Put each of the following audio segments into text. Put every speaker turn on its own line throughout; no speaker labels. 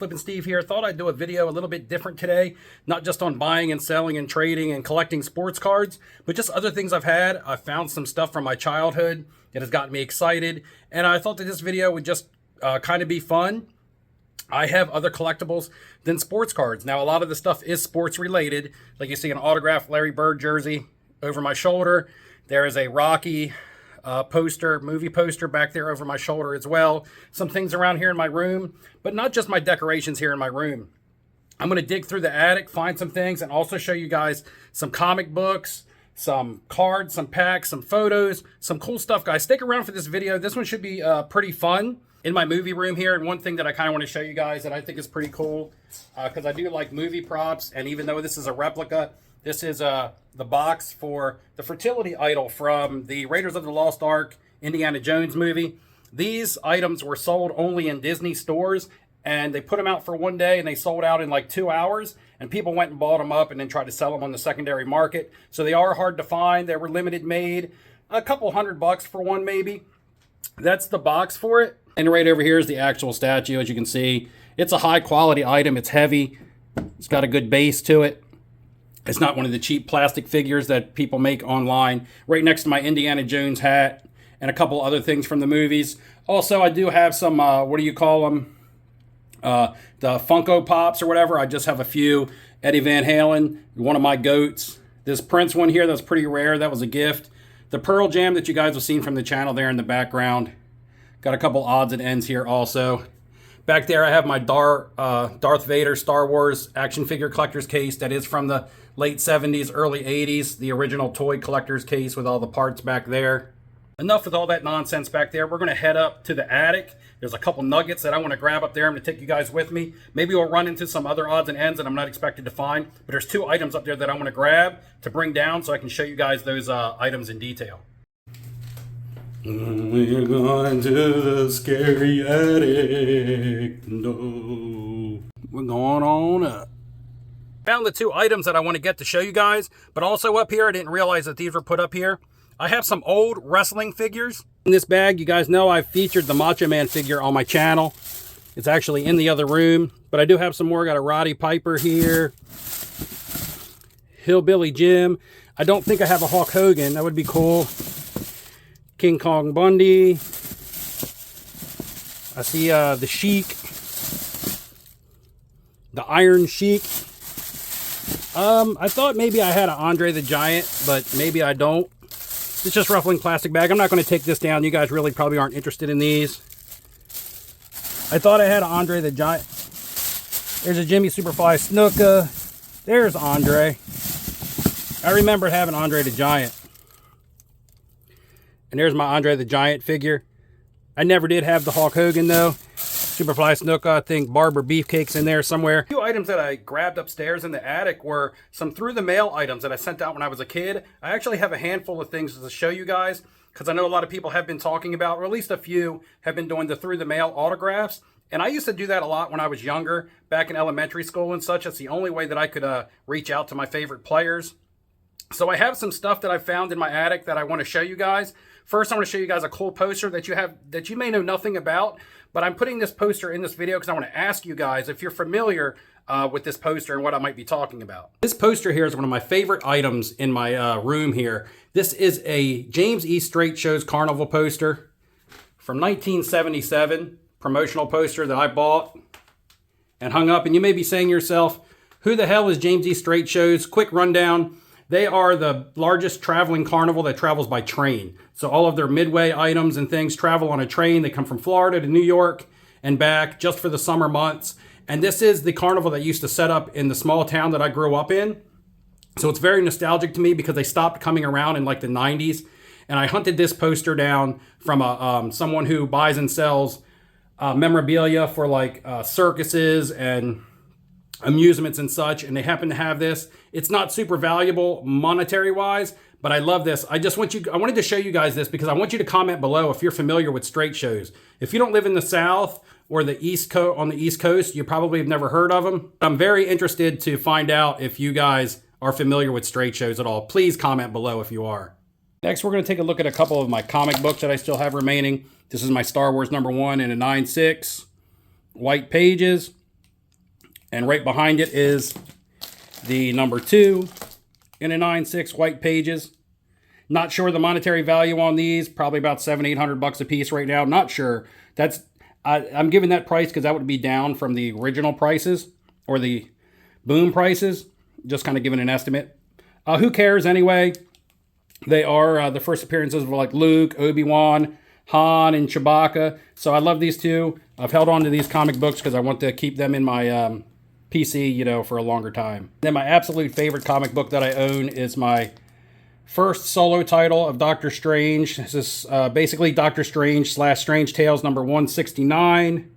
Flippin' Steve here. Thought I'd do a video a little bit different today, not just on buying and selling and trading and collecting sports cards, but just other things I've had. I found some stuff from my childhood that has gotten me excited, and I thought that this video would just kind of be fun. I have other collectibles than sports cards. Now, a lot of the stuff is sports related. Like you see an autographed Larry Bird jersey over my shoulder. There is a Rocky movie poster back there over my shoulder as well. Some things around here in my room, but not just my decorations here in my room. I'm going to dig through the attic, find some things, and also show you guys some comic books, some cards, some packs, some photos, some cool stuff, guys. Stick around for this video. This one should be pretty fun. In my movie room here, and one thing that I kind of want to show you guys that I think is pretty cool, because I do like movie props, and even though this is a replica, this is the box for the fertility idol from the Raiders of the Lost Ark Indiana Jones movie. These items were sold only in Disney stores, and they put them out for one day, and they sold out in like 2 hours, and people went and bought them up and then tried to sell them on the secondary market. So they are hard to find. They were limited made, a couple $100 for one maybe. That's the box for it. And right over here is the actual statue. As you can see, it's a high quality item. It's heavy. It's got a good base to it. It's not one of the cheap plastic figures that people make online. Right next to my Indiana Jones hat and a couple other things from the movies. Also, I do have some, what do you call them? The Funko Pops or whatever. I just have a few. Eddie Van Halen, one of my goats. This Prince one here, that's pretty rare. That was a gift. The Pearl Jam that you guys have seen from the channel there in the background. Got a couple odds and ends here also. Back there I have my Darth Vader Star Wars action figure collector's case that is from the late 70s, early 80s. The original toy collector's case with all the parts back there. Enough with all that nonsense back there. We're going to head up to the attic. There's a couple nuggets that I want to grab up there. I'm going to take you guys with me. Maybe we'll run into some other odds and ends that I'm not expected to find. But there's two items up there that I want to grab to bring down so I can show you guys those items in detail. We're going to the scary attic. No. We're going on up. Found the two items that I want to get to show you guys, but also up here, I didn't realize that these were put up here. I have some old wrestling figures. In this bag, you guys know I've featured the Macho Man figure on my channel. It's actually in the other room, but I do have some more. Got a Roddy Piper here. Hillbilly Jim. I don't think I have a Hulk Hogan. That would be cool. King Kong Bundy. I see the Sheik. The Iron Sheik. I thought maybe I had an Andre the Giant, but maybe I don't. It's just ruffling plastic bag. I'm not going to take this down. You guys really probably aren't interested in these. I thought I had an Andre the Giant. There's a Jimmy Superfly Snuka. There's Andre. I remember having Andre the Giant. And there's my Andre the Giant figure. I never did have the Hulk Hogan though. Superfly Snuka, I think Barber Beefcake's in there somewhere. Two items that I grabbed upstairs in the attic were some through the mail items that I sent out when I was a kid. I actually have a handful of things to show you guys because I know a lot of people have been talking about, or at least a few have been doing the through the mail autographs. And I used to do that a lot when I was younger, back in elementary school and such. That's the only way that I could reach out to my favorite players. So I have some stuff that I found in my attic that I want to show you guys. First, I want to show you guys a cool poster that you may know nothing about, but I'm putting this poster in this video because I want to ask you guys if you're familiar with this poster and what I might be talking about. This poster here is one of my favorite items in my room here. This is a James E. Straight Show's Carnival poster from 1977, promotional poster that I bought and hung up. And you may be saying to yourself, who the hell is James E. Straight Show's? Quick rundown. They are the largest traveling carnival that travels by train. So all of their midway items and things travel on a train. They come from Florida to New York and back just for the summer months. And this is the carnival that used to set up in the small town that I grew up in. So it's very nostalgic to me because they stopped coming around in like the 90s. And I hunted this poster down from someone who buys and sells memorabilia for like circuses and amusements and such, and they happen to have this. It's not super valuable monetary wise, but I love this. I wanted to show you guys this because I want you to comment below if you're familiar with straight shows. If you don't live in the South or the East Coast, on the East Coast, you probably have never heard of them. I'm very interested to find out if you guys are familiar with straight shows at all. Please comment below if you are. Next, we're going to take a look at a couple of my comic books that I still have remaining. This is my Star Wars #1 in a 9.6, white pages. And right behind it is the number 2 in a 9.6 white pages. Not sure the monetary value on these. Probably about $700-800 a piece right now. Not sure. I'm giving that price because that would be down from the original prices or the boom prices. Just kind of giving an estimate. Who cares anyway? They are the first appearances of like Luke, Obi-Wan, Han, and Chewbacca. So I love these two. I've held on to these comic books because I want to keep them in my PC, you know, for a longer time. Then my absolute favorite comic book that I own is my first solo title of Doctor Strange. This is basically Doctor Strange / Strange Tales number 169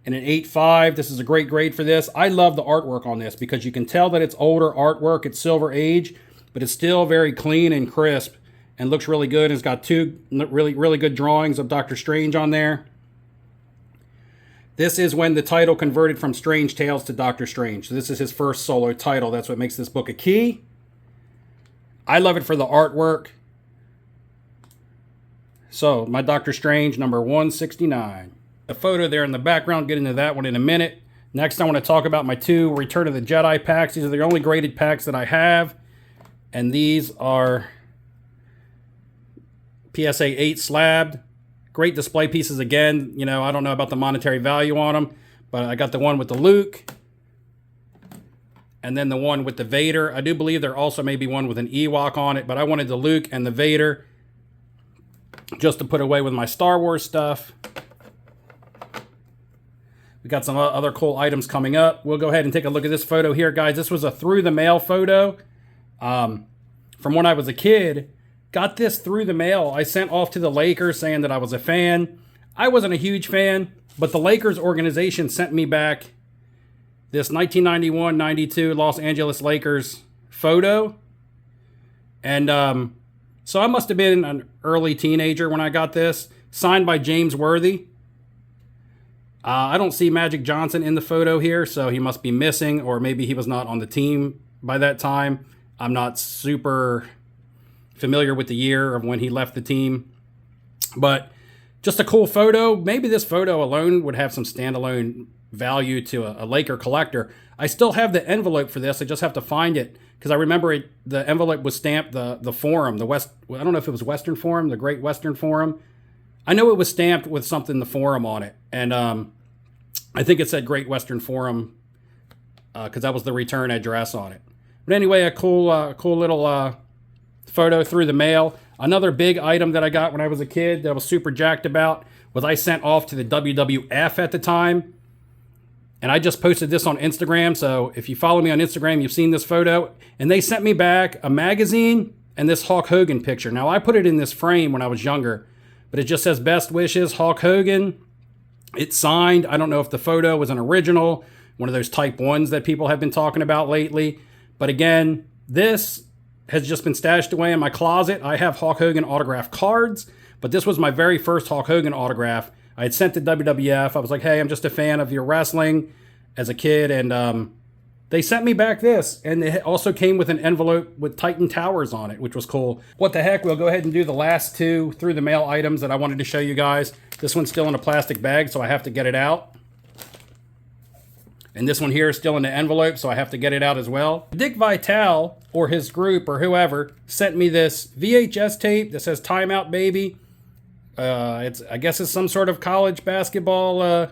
in an 8.5. This is a great grade for this. I love the artwork on this because you can tell that it's older artwork. It's Silver Age, but it's still very clean and crisp and looks really good. It's got 2 really good drawings of Doctor Strange on there. This is when the title converted from Strange Tales to Doctor Strange. So this is his first solo title. That's what makes this book a key. I love it for the artwork. So, my Doctor Strange, number 169. The photo there in the background, get into that one in a minute. Next, I want to talk about my 2 Return of the Jedi packs. These are the only graded packs that I have. And these are PSA 8 slabbed. Great display pieces again. You know, I don't know about the monetary value on them, but I got the one with the Luke. And then the one with the Vader. I do believe there also may be one with an Ewok on it, but I wanted the Luke and the Vader just to put away with my Star Wars stuff. We got some other cool items coming up. We'll go ahead and take a look at this photo here, guys. This was a through the mail photo from when I was a kid. Got this through the mail. I sent off to the Lakers saying that I was a fan. I wasn't a huge fan, but the Lakers organization sent me back this 1991-92 Los Angeles Lakers photo. And so I must have been an early teenager when I got this. Signed by James Worthy. I don't see Magic Johnson in the photo here, so he must be missing, or maybe he was not on the team by that time. I'm not super familiar with the year of when he left the team. But just a cool photo. Maybe this photo alone would have some standalone value to a Laker collector. I still have the envelope for this. I just have to find it because I remember the envelope was stamped the Forum, I don't know if it was Western Forum, the Great Western Forum. I know it was stamped with something, the Forum on it. And I think it said Great Western Forum because that was the return address on it. But anyway, a cool little photo through the mail. Another big item that I got when I was a kid that I was super jacked about was I sent off to the WWF at the time. And I just posted this on Instagram. So if you follow me on Instagram, you've seen this photo. And they sent me back a magazine and this Hulk Hogan picture. Now, I put it in this frame when I was younger, but it just says best wishes, Hulk Hogan. It's signed. I don't know if the photo was an original, one of those type 1s that people have been talking about lately. But again, this has just been stashed away in my closet. I have Hulk Hogan autograph cards, but this was my very first Hulk Hogan autograph. I had sent to WWF. I was like, hey, I'm just a fan of your wrestling as a kid. And they sent me back this. And it also came with an envelope with Titan Towers on it, which was cool. What the heck? We'll go ahead and do the last 2 through the mail items that I wanted to show you guys. This one's still in a plastic bag, so I have to get it out. And this one here is still in the envelope, so I have to get it out as well. Dick Vitale, or his group, or whoever, sent me this VHS tape that says Timeout Baby. I guess it's some sort of college basketball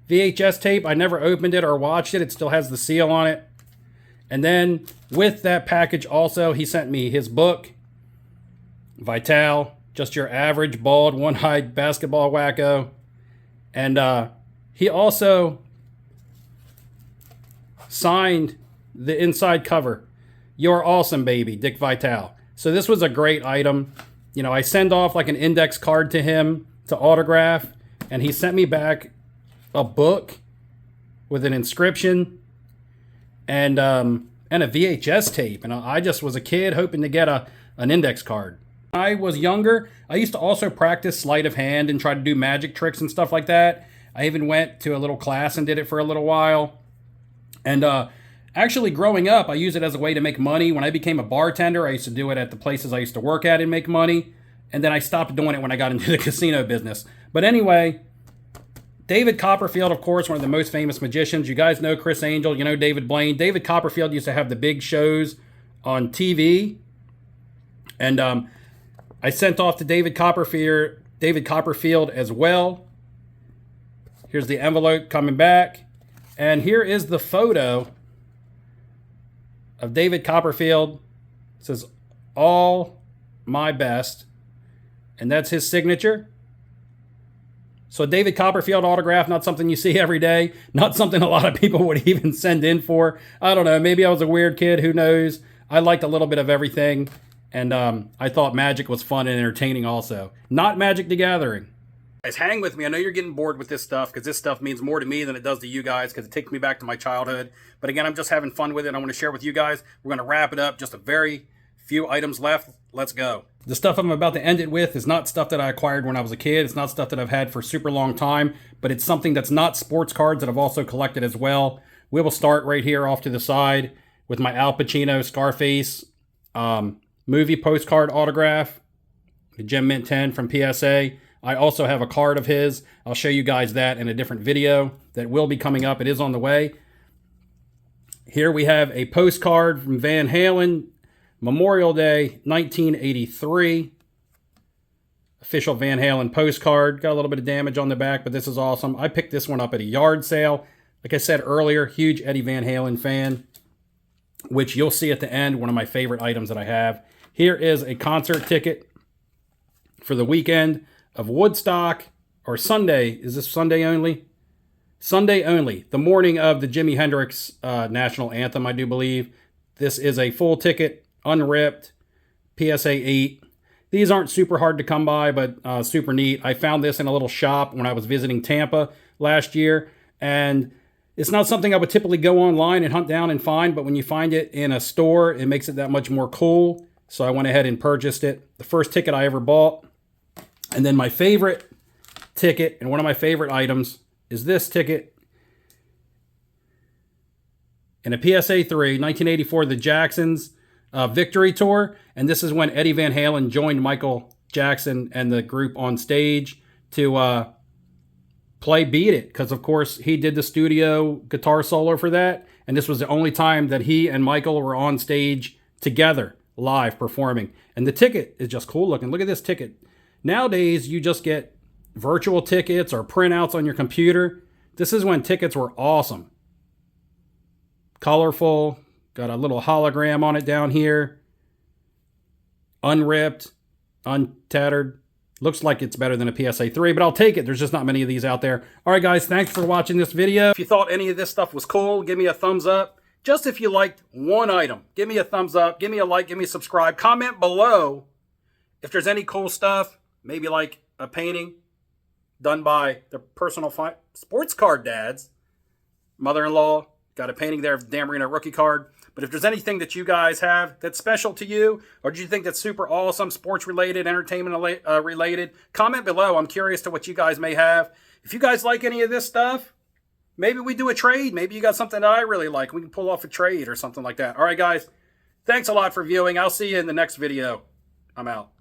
VHS tape. I never opened it or watched it. It still has the seal on it. And then with that package also, he sent me his book, Vitale, just your average bald one-eyed basketball wacko. And he also signed the inside cover. You're awesome, baby, Dick Vitale. So this was a great item. You know, I send off like an index card to him to autograph, and he sent me back a book with an inscription and a VHS tape. And I just was a kid hoping to get an index card. When I was younger, I used to also practice sleight of hand and try to do magic tricks and stuff like that. I even went to a little class and did it for a little while. And actually, growing up, I used it as a way to make money. When I became a bartender, I used to do it at the places I used to work at and make money. And then I stopped doing it when I got into the casino business. But anyway, David Copperfield, of course, one of the most famous magicians. You guys know Chris Angel, you know David Blaine. David Copperfield used to have the big shows on TV. And I sent off to David Copperfield as well. Here's the envelope coming back. And here is the photo of David Copperfield. It says, "All my best." And that's his signature. So David Copperfield autograph, not something you see every day. Not something a lot of people would even send in for. I don't know. Maybe I was a weird kid. Who knows? I liked a little bit of everything. And I thought Magic was fun and entertaining also. Not Magic the Gathering. Guys, hang with me. I know you're getting bored with this stuff because this stuff means more to me than it does to you guys because it takes me back to my childhood. But again, I'm just having fun with it. I want to share with you guys. We're going to wrap it up. Just a very few items left. Let's go. The stuff I'm about to end it with is not stuff that I acquired when I was a kid. It's not stuff that I've had for a super long time, but it's something that's not sports cards that I've also collected as well. We will start right here off to the side with my Al Pacino Scarface movie postcard autograph, the Gem Mint 10 from PSA. I also have a card of his. I'll show you guys that in a different video that will be coming up. It is on the way. Here we have a postcard from Van Halen, Memorial Day, 1983. Official Van Halen postcard. Got a little bit of damage on the back, but this is awesome. I picked this one up at a yard sale. Like I said earlier, huge Eddie Van Halen fan, which you'll see at the end, one of my favorite items that I have. Here is a concert ticket for the weekend of Woodstock, or Sunday. Is this Sunday only? Sunday only. The morning of the Jimi Hendrix national anthem, I do believe. This is a full ticket, unripped, PSA 8. These aren't super hard to come by, but super neat. I found this in a little shop when I was visiting Tampa last year, and it's not something I would typically go online and hunt down and find, but when you find it in a store, it makes it that much more cool. So I went ahead and purchased it. The first ticket I ever bought. And then my favorite ticket, and one of my favorite items, is this ticket in a PSA 3, 1984, the Jacksons Victory Tour. And this is when Eddie Van Halen joined Michael Jackson and the group on stage to play Beat It. Because, of course, he did the studio guitar solo for that. And this was the only time that he and Michael were on stage together, live performing. And the ticket is just cool looking. Look at this ticket. Nowadays, you just get virtual tickets or printouts on your computer. This is when tickets were awesome. Colorful. Got a little hologram on it down here. Unripped. Untattered. Looks like it's better than a PSA 3, but I'll take it. There's just not many of these out there. All right, guys. Thanks for watching this video. If you thought any of this stuff was cool, give me a thumbs up. Just if you liked one item, give me a thumbs up. Give me a like. Give me a subscribe. Comment below if there's any cool stuff. Maybe like a painting done by the personal sports card dads. Mother-in-law got a painting there of Dan Marino rookie card. But if there's anything that you guys have that's special to you, or do you think that's super awesome, sports related, entertainment related, comment below. I'm curious to what you guys may have. If you guys like any of this stuff, maybe we do a trade. Maybe you got something that I really like. We can pull off a trade or something like that. All right, guys. Thanks a lot for viewing. I'll see you in the next video. I'm out.